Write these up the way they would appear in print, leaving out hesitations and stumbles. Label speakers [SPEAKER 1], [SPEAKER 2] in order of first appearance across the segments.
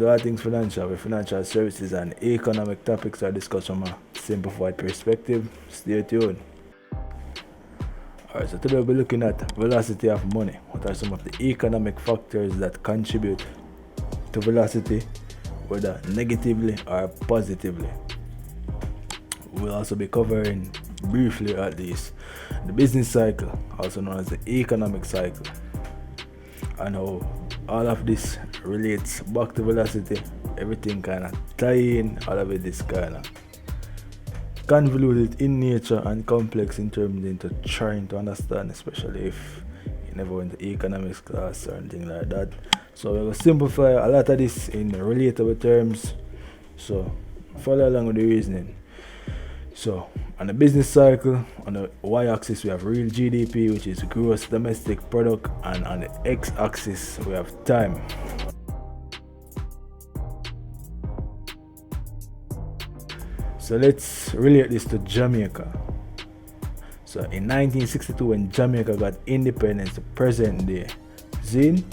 [SPEAKER 1] Do all things financial, where financial services and economic topics are discussed from a simplified perspective. Stay tuned. Alright, so today we'll be looking at velocity of money. What are some of the economic factors that contribute to velocity, whether negatively or positively? We'll also be covering briefly at least the business cycle, also known as the economic cycle, and how all of this relates back to velocity. Everything kind of tie in, all of it is kind of convoluted in nature and complex in terms into trying to understand, especially if you never went to economics class or anything like that. So we're going to simplify a lot of this in relatable terms, so follow along with the reasoning. So on the business cycle, on the y-axis we have real GDP, which is gross domestic product, and on the x-axis we have time. So let's relate this to Jamaica. So in 1962, when Jamaica got independence, the present day, Zin,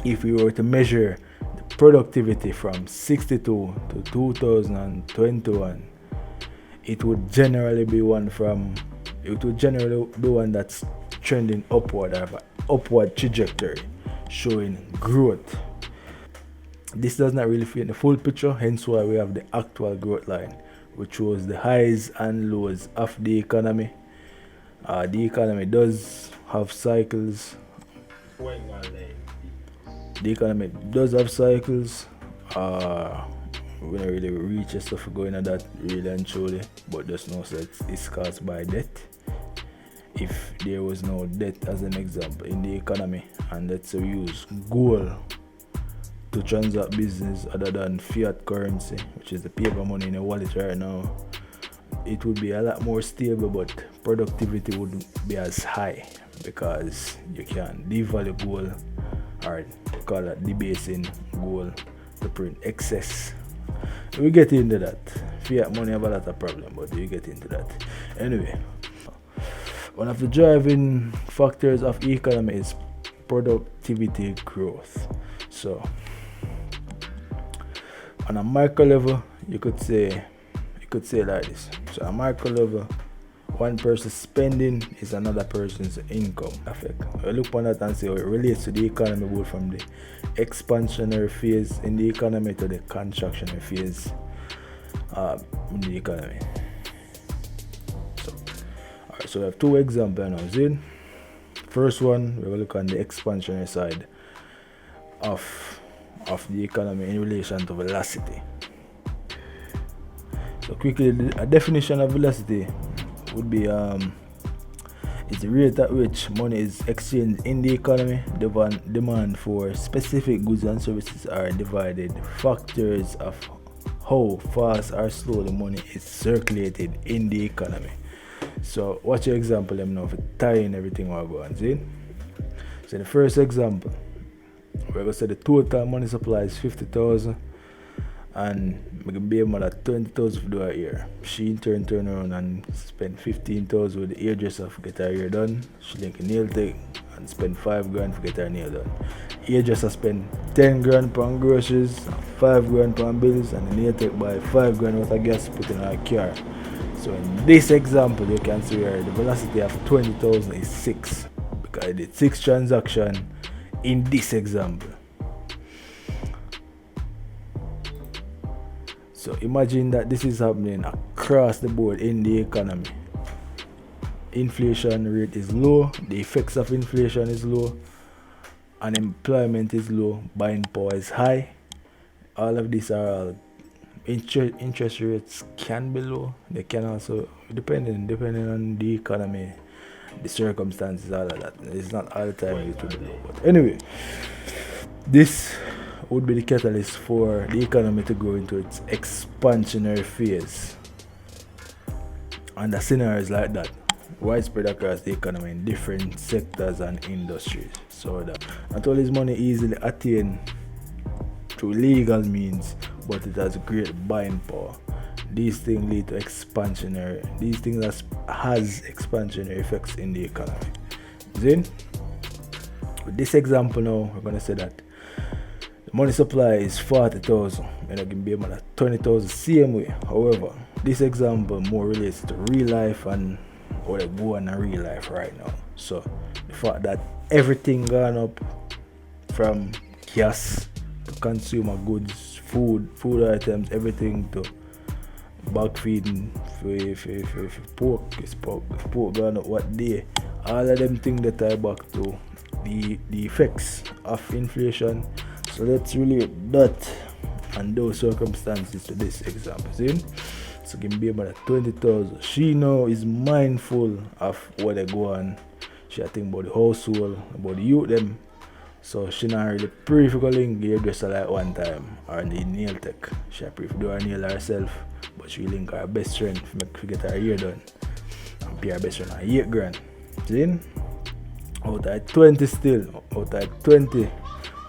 [SPEAKER 1] if we were to measure the productivity from 62 to 2021, it would generally be one that's trending upward, or have an upward trajectory, showing growth. This does not really fit the full picture, hence why we have the actual growth line, which shows the highs and lows of the economy. The economy does have cycles. The economy does have cycles. We don't really reach the stuff going at that really and truly, but just know that it's caused by debt. If there was no debt as an example in the economy, and let's say we use gold to transact business other than fiat currency, which is the paper money in a wallet right now, it would be a lot more stable, but productivity wouldn't be as high because you can devalue gold, or call that debasing gold, to print excess. We get into that. Fiat money have a lot of problem, but we get into that. Anyway, one of the driving factors of economy is productivity growth. So on a micro level, you could say like this. So on a micro level, one person's spending is another person's income effect. I look upon that and see how it relates to the economy, both from the expansionary phase in the economy to the contractionary phase in the economy. So we have two examples now. See? First one, we will look on the expansionary side of the economy in relation to velocity. So quickly, a definition of velocity would be it's the rate at which money is exchanged in the economy. Demand for specific goods and services are divided factors of how fast or slow the money is circulated in the economy. So watch your example them now for tying everything we're going. See? So the first example, we're going to say the total money supply is 50,000, and we can be able to 20,000 for do her hair. She in turn around and spend 15,000 with the hairdresser for get her hair done. She link a nail tech and spend 5 grand for get her nail done. Hairdresser spend 10 grand on groceries, 5 grand on bills, and the nail tech buy 5 grand worth of gas put in her car. So in this example, you can see where the velocity of 20,000 is 6, because I did 6 transactions in this example. So imagine that this is happening across the board in the economy. Inflation rate is low, the effects of inflation is low, unemployment is low, buying power is high. All of these are all interest rates can be low. They can also, depending on the economy, the circumstances, all of that. It's not all the time it will be low. But anyway, this would be the catalyst for the economy to go into its expansionary phase. And the scenarios like that widespread across the economy in different sectors and industries, so that not only is money easily attained through legal means, but it has great buying power. These things lead to expansionary. These things has expansionary effects in the economy. Then, with this example now, we're going to say that the Money supply is 40,000, and I can be able to 20,000 same way. However, this example more relates to real life and what I go on in real life right now. So the fact that everything gone up from gas to consumer goods, food items, everything to back feeding for pork. Is pork gone up what day? All of them things that tie back to the effects of inflation. So let's relate that and those circumstances to this example. See? So can be about 20,000. She now is mindful of what they go on. She think about the household, about the youth them. So she not really pray for going hairdresser like one time or the nail tech. She pray for do her nail herself, but she link her best friend to get her hair done. And pay her best friend $8,000. See? Out of 20 still, out of 20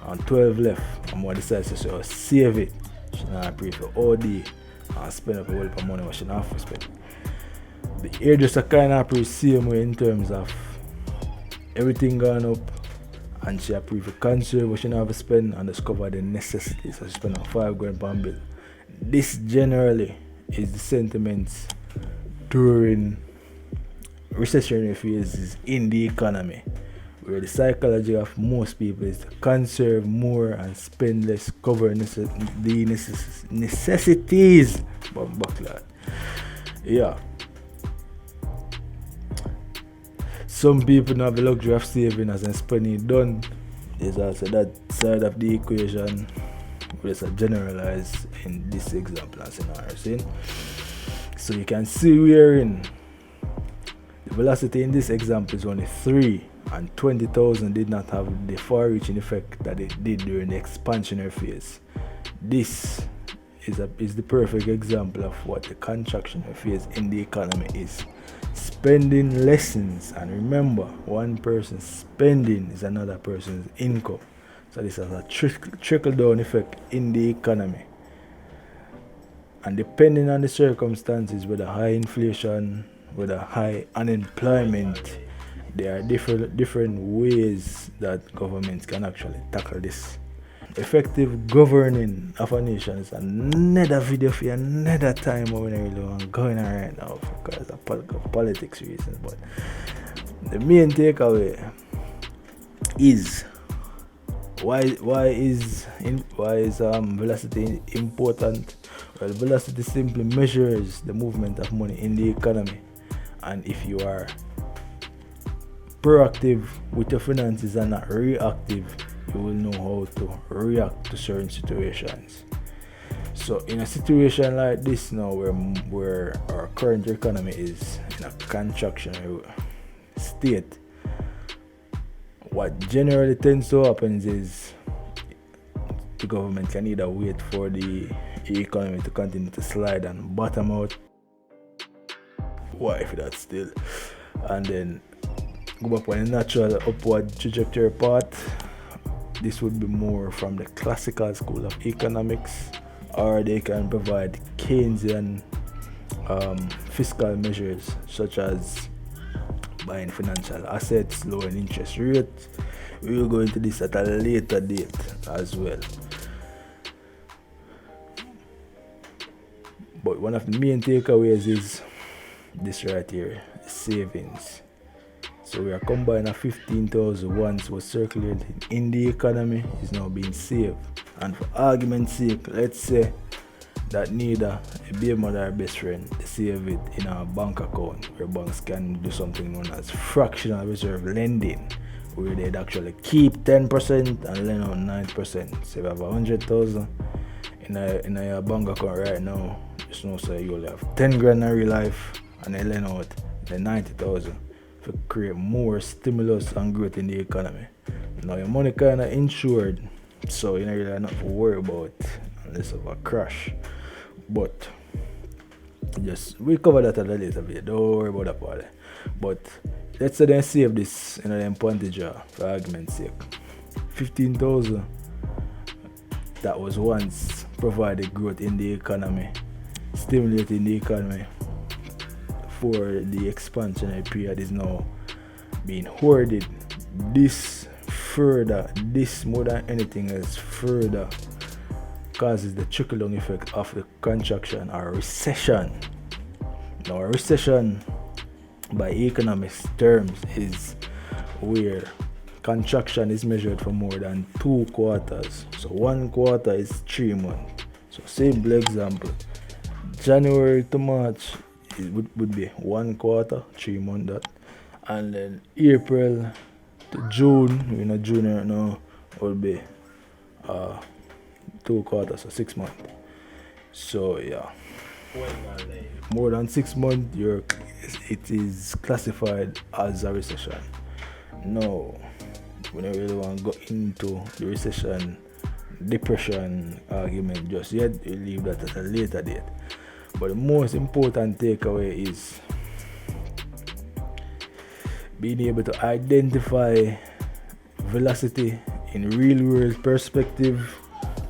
[SPEAKER 1] and 12 left, and more decides to say, save it. She not pray for OD and spend up a whole lot of money what she not have to spend. The hairdresser kind of pray same way in terms of everything gone up, and she pray for conserve what she not have to spend and discover the necessities. So she spend $5,000 per bill. This generally is the sentiments during recessionary phases in the economy, where the psychology of most people is to conserve more and spend less, cover the necessities. Yeah. Some people have the luxury of saving as and spending it done. There's also that side of the equation, where it's a generalized in this example and scenario. See? So you can see wherein the velocity in this example is only 3. And 20,000 did not have the far-reaching effect that it did during the expansionary phase. This is the perfect example of what the contractionary phase in the economy is. Spending lessens, and remember, one person's spending is another person's income. So this has a trickle-down effect in the economy. And depending on the circumstances, whether high inflation, whether high unemployment, there are different ways that governments can actually tackle this. Effective governing of a nation is another video for another time when I really want to go in right now because of politics reasons. But the main takeaway is why is velocity important? Well, velocity simply measures the movement of money in the economy, and if you are proactive with your finances and not reactive, you will know how to react to certain situations. So in a situation like this now, where our current economy is in a contraction state, what generally tends to happen is the government can either wait for the economy to continue to slide and bottom out, if that's still, and then go up on a natural upward trajectory path. This would be more from the classical school of economics, or they can provide Keynesian fiscal measures such as buying financial assets, lowering interest rates. We will go into this at a later date as well. But one of the main takeaways is this right here, savings. So we are combining 15,000 once was circulated in the economy is now being saved. And for argument's sake, let's say that neither a baby mother or best friend save it in a bank account, where banks can do something known as fractional reserve lending, where they'd actually keep 10% and lend out 9%. So if you have 100,000 in a bank account right now, just know so you only have 10 grand in real life, and they lend out the 90,000 to create more stimulus and growth in the economy. Now your money kind of insured, so you don't really have nothing to worry about unless of a crash. But just we cover that at a later video. Don't worry about that part. But let's say they save this in them panty jar for argument's sake. 15,000 that was once provided growth in the economy, stimulating the economy for the expansionary period, is now being hoarded. This more than anything else, further causes the trickle-down effect of the contraction or recession. Now, a recession by economics terms is where contraction is measured for more than 2 quarters. So 1 quarter is 3 months. So simple example, January to March it would be 1 quarter, 3 months that, and then April to June, June right now, would be 2 quarters, so 6 months. So yeah, more than 6 months, it is classified as a recession. No, we don't really want to go into the recession, depression argument just yet. We'll leave that at a later date. But the most important takeaway is being able to identify velocity in real world perspective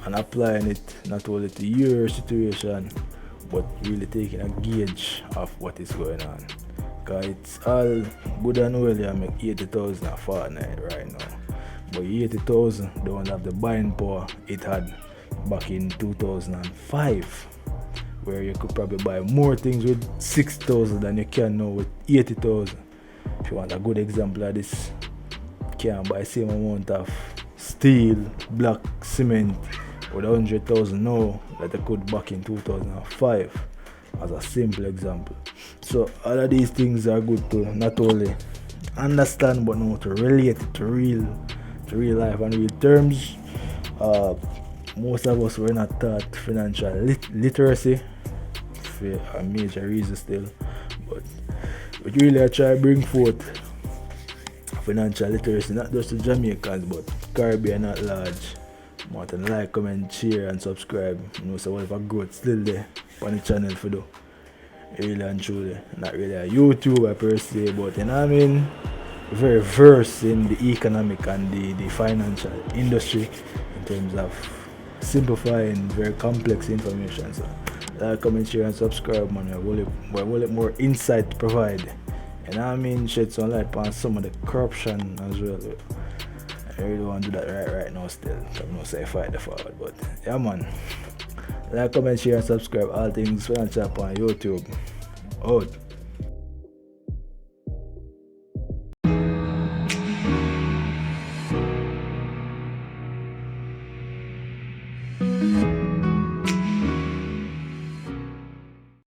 [SPEAKER 1] and applying it not only to your situation but really taking a gauge of what is going on. Because it's all good and well you make 80,000 a fortnight right now, but 80,000 don't have the buying power it had back in 2005, where you could probably buy more things with 6,000 than you can now with 80,000. If you want a good example of this, you can buy same amount of steel, block, cement with 100,000 now that you could back in 2005, as a simple example. So all of these things are good to not only understand but now to relate it to real life and real terms. Most of us were not taught financial literacy for a major reason still, but we really try to bring forth financial literacy not just to Jamaicans but Caribbean at large. Want to like, comment, share and subscribe. So what if a growth still there on the channel for do. Really and truly. Not really a YouTuber per se, but very versed in the economic and the financial industry in terms of simplifying very complex information. So like, comment, share and subscribe, man. I will more insight to provide. Shed some light on some of the corruption as well. I really want to do that right now still. I'm not saying fight the forward, but yeah, man. Like, comment, share and subscribe. All things financial on YouTube. Out.